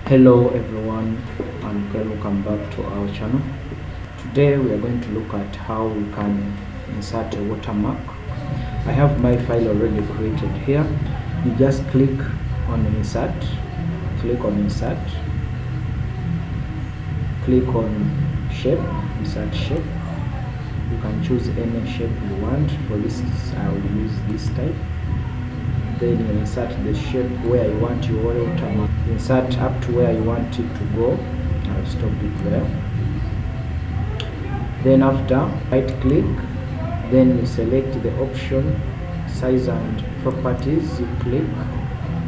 Hello everyone, and welcome back to our channel. Today we are going to look at how we can insert a watermark. I have my file already created here. You just click on insert, click on insert, click on shape, insert shape. You can choose any shape you want. For this I will use this type. Then you insert the shape where you want your watermark. Insert up to where you want it to go. I'll stop it there. Then after, right click, then you select the option size and properties. You click,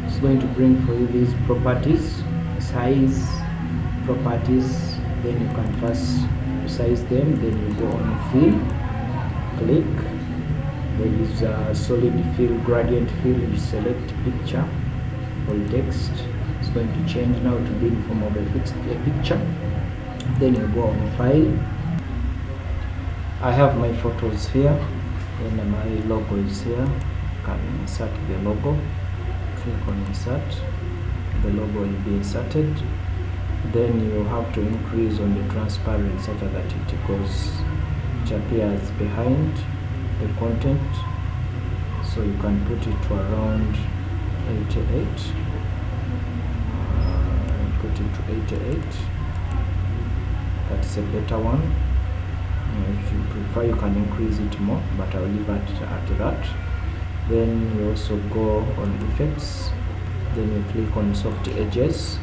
it's going to bring for you these properties, size, properties. Then you can first resize them, then you go on fill, click. There is a solid fill, gradient fill. You select picture or text. It's going to change now to be in form of a picture. Then you go on file. I have my photos here, and my logo is here. You can insert the logo. Click on insert. The logo will be inserted. Then you have to increase on the transparency such that it appears behind the content, so you can put it to around 88. Put it to 88. That's a better one. If you prefer, you can increase it more, but I'll leave it at that. Then you also go on effects. Then you click on soft edges.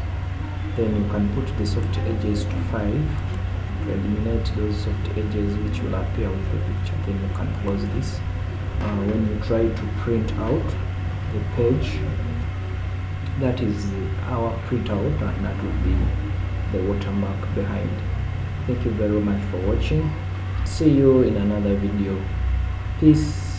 Then you can put the soft edges to 5. Eliminate those soft edges which will appear with the picture. Then you can close this. When you try to print out the page, that is our printout, and that will be the watermark behind. Thank you very much for watching. See you in another video. Peace.